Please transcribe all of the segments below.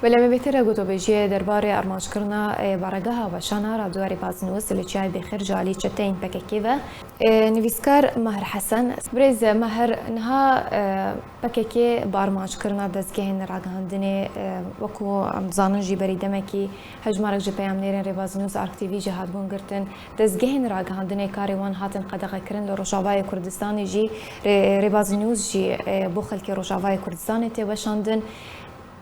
بەلەمە بێترە گوتۆبێژیە دەربارەی ئەڕمانجکردنا بەڕێگە هاوبەشانە ڕادواری بازنووس لە چای بێخێر جالی چەتەین پەکەکێڤە نویسکار مەهر حەسەن برێز مەهر نها پەکەکێ بارمانجکردنا دەستگەهێن ڕاگەاندنێ وەکو ئەمزانن ژی بەریدەمەکی هەژمارەك ji پەیامنێرên Rêvazînûs ArkTV jî hatbûn girtin dezgehên ragihandinê karê wan hatin qedexekirin li Rojavayê Kurdistanê jî Rêvazînûs jî bo xelkê Rojavayê Kurdistanê tê weşandin.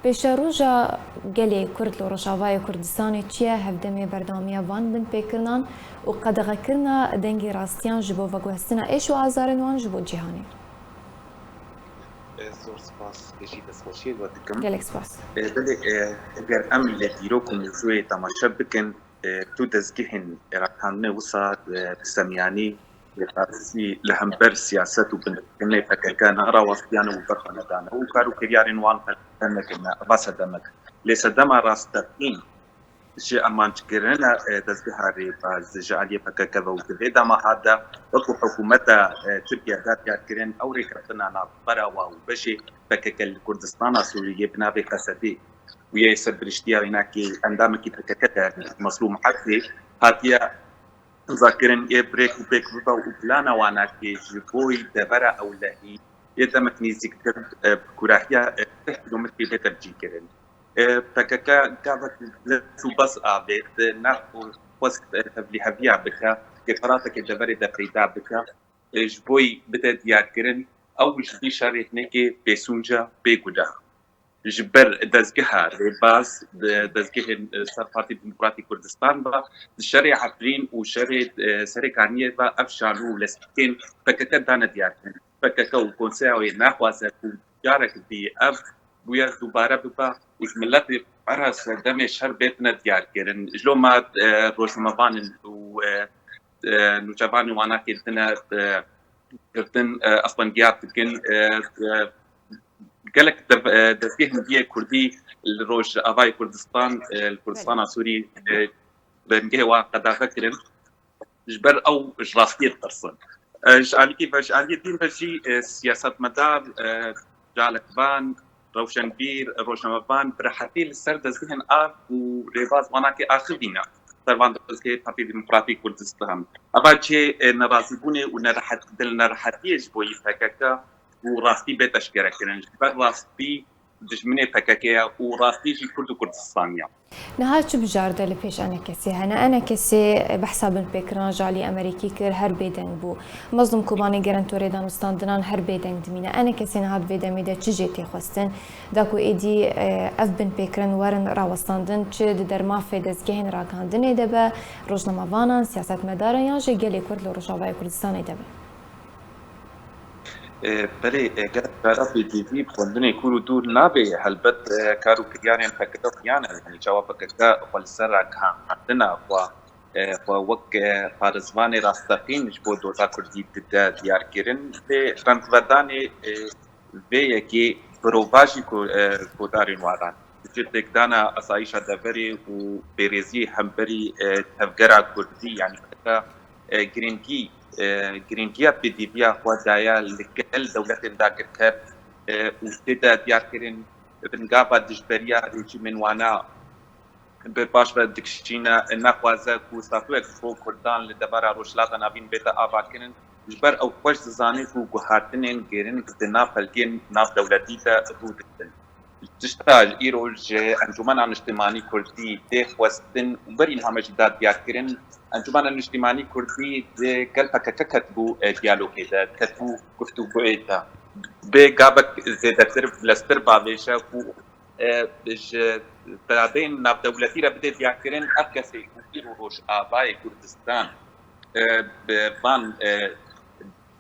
Pêşa roja gelê Kurd li Rojavayê Kurdistanê çi ye hevdemê berdamiya van bin pêkirinan û qedexekirina dengê rastiyan ji bo veguhestina êş û azarên wan ji bo cîhanê. زۆر سپاس بێژی دەستخۆشی وەدەکەم gelek spas. بەێ ئەگەر ئەم لە دیرۆک و موژوێ تەماشە بکەن تو دەستگەهێن عێراقاندنە وسا سەمیانی لە هەمبەر سیاست و بنکردنەی پەکەکانە ڕاوەستیانە و بەرخەنەدانە و کار و کردیارên wan نەکردنە ڕاستە دەمەک لێ سەردەما ڕاستەقین ji armanckirina dezgeha rêbaz ji aliyê pekekeve û divê demahatda wekû hikûmeta Tirkiye diyarkirin ew rêkirtina navbera wa û beşê pekeke li Kurdistana Sûriyê bi navê Qesedê û yê serpiriştiya wênekî endamekî pekeke Meslûm Hefsê hatiye imzakirin ê birêk û pêkiriba û plana wanekê ji bo devera ewlehî yê demek nêzîktir kurahiya 10 kilometrê lê tercîkirin. پکەکە گاوت و بەس ئابێت ناخۆست تەبلیغەویە بکە گەفەراتێکی دەبەرێ دەپەیدا بکە ji بۆی بدە دیارکردن ئەو ژی شارێکنێکی بێسونجە بێگودا ji ber dezgeha rêbaz dezgehên ser Partî Demokratîk Kurdistan ve şerê Efrîn û şerê Serêkaniyê ve ev şanû û lestîkên pekeke dane diyarkirin pekeke û konseya wê naxwaze û carek bî ev بویا دوباره ببا و ملت عرس دم شهر بيتنا ديار كرن جلو ما روشمبان و نوجبان وانا كنتنا كرتن اصلا جيات كن قالك دزيه مديه كردي الروج افاي كردستان الكردستان سوري بنجي وقد فكرن جبر او جراستي ترسن جالي كيفاش علي دين بجي سياسات مدار جالك بان روشنبیر روشنبان برحتی لسر دزگهن آب و ریواز واناکی آخرینه سروان دزگه پارتی دموکراتیک کردستان اما چه نرازیبونه و نرحتیش بوی فککه و راستی بهتش کرده کرنج بر راستی دجمنه فککه و راستی جی کرد و کردستانیه نهار چه بجارده لپیش أنا كسي هنا أنا كسي بحساب البكران جالي أمريكي كر هر بيدن بو مظلوم كوباني جرانتوري دانستان دنان هر بيدن دمينا أنا كسي نهاد بيدن ميدا تجيتي خواستن داكو إيدي أف بن بكران ورن راوستاندن چه در ما في دزگهن راكاندن دبا روزنامه وانان سياسات مدارن يا جي گلي كرد لروجاوای كردستان دبا بله کارا بیدی بخوندنی کورو دور نبی هلبت کارو کریانین فکتا کریانه یعنی جواب فکتا خالصر کاندنا و وق پارزوان راستقین جبو دوزا کردی دیار کرن به رنگودانی به کی پروواژی کودارین واران جدك دانا أصايش دبري وبريزي همبري تفجرا كردي يعني فكرة گرنگیا بدیبیا خواهدایا لگل دولت داگر کرد وستدا دیار کرن بنگابا دجبریا ریچی منوانا باش و دکشینا نخوازه کو ساتوک خو کردان لدبارا روشلاتا نابین بیتا آبا کرن جبر او خوش زانه کو گوهاتنین گرن کدنا فلگین ناف دولتی تا رودتن تشتاج ایروج انجمن اجتماعی کردی ده خواستن برین همه جداد دیار کرن انجمن اجتماعی کردی گل پکک کتبو دیالوگی ده کتبو گفتگو ایتا به گابک زیادتر لستر باویشه کو بج برادین ناف دولتی را بده دیار کرن افکسی ایرو روش آبای کردستان بان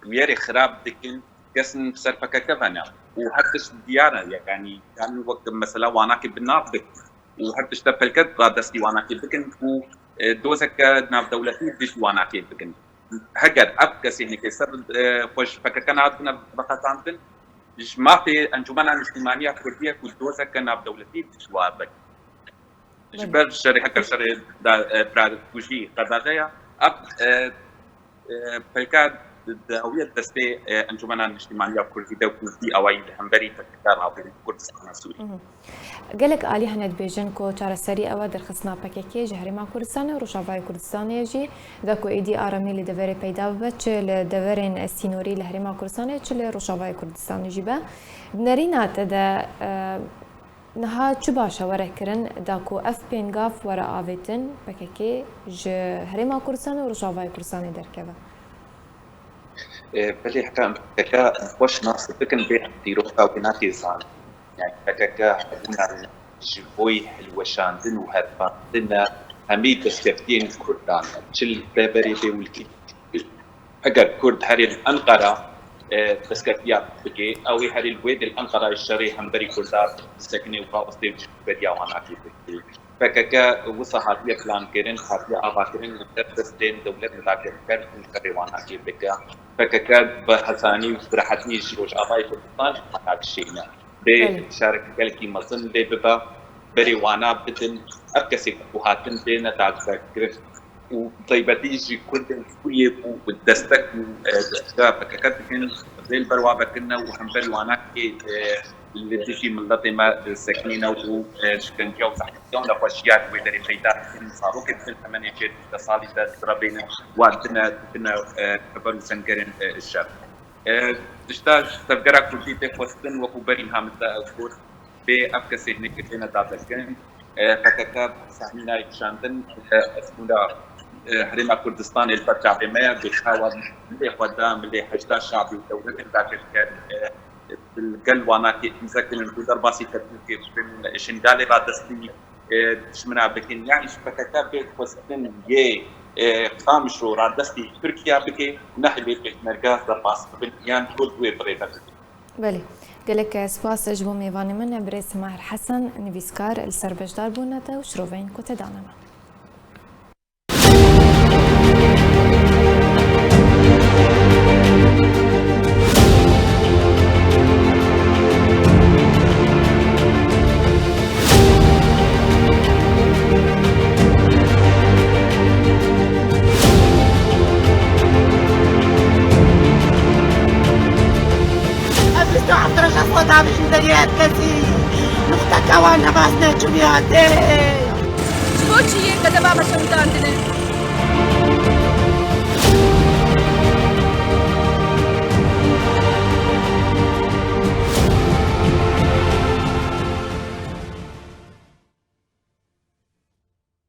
ویری خراب دکن کسن سر پکک بنا وحتى ديارة يعني كان وقت مثلا واناك بالنافذ وحتى اشتبلكت رادستي واناك بكن ودوزك ناف دولتي دش واناك بكن هجر أبكس يعني كسر خوش فكان عندنا بقى عندنا ما في أنجمن اجتماعية كردية كدوزك ناف دولتي دش وابك جبر شري هكر شري براد كوشي قضايا أب فكان هوية دستي أنجمنا الاجتماعية كردية وكردي أوائل همبري تكتار عبر كردستان السوري. قالك آلی هند بیجن کو چهار سری آوا در خصنا پککی جهری ما کردستان و روشافای کردستانی جی دکو ایدی آرامی لدوره پیدا بود چه لدورین سینوری لهری ما کردستانی چه لروشافای کردستانی جی با نرینات دا نها چه باشه وره کرن دکو اف پینگاف وره آویتن پککی جهری ما کردستان و روشافای کردستانی درکبه. بلي حكا بكا وش ناس بكن بين تيروكا وبناتي زان يعني بكا هنا جوي الوشاندن وهرباندن همي دستفتين كردان تشل بابري بي والكي اگر كرد هاري الأنقرة دستفتيات بكي او هاري الويد الأنقرة الشري همبري كردار سكني وقاوستي بديا واناكي بكي فكا وصحات لي بلان كيرن حاتي آغاكرن دستين دولة متاكر كرد كريوانا كي بكا فكا بحساني برحتني جيوش آغاي كردستان حتاك الشينا دي شارك قلقي مصن دي ببا بريوانا بدن أبكسي بوهاتن دينا داك كرد وطيبتي جي كردن كوية ودستك فكا كن زي البروابة كنا وحنبري وانا كي اللي تجي من لطمة سكينة وشكنجة وصحتيون لفاشيات ويدري خيدات صاروا كتفل ثمانية جيد تصالي ترابينا وعندنا كبر وسنكرين الشاب اشتاج تفقرا كردي تفوستن وكبرين هامتا أفكور بأفكسي هناك لنا دابلكن فكاكا سامينا يكشاندن اسمونا هريما كردستان الفتح بما بيحاول ملي قدام ملي حجتا شعبي ودولة ذاك كان بالقلب وانا مذكر انه درباسي كيف بين شندالي بعد دستي شمنا بكين يعني شبكه بيت وسطن جي خامش رو دستي تركيا بكي نحي بيت مركز درباس بين كل ويبريبا بله قالك سپاس اجبو میوانی من بريس ماهر حسن نویسکار السربجدار بونتا و شروفین کو تدانما مش مدريات كثير نختك وانا باسنا جميعتين شبوتشي كذا بابا شو عندنا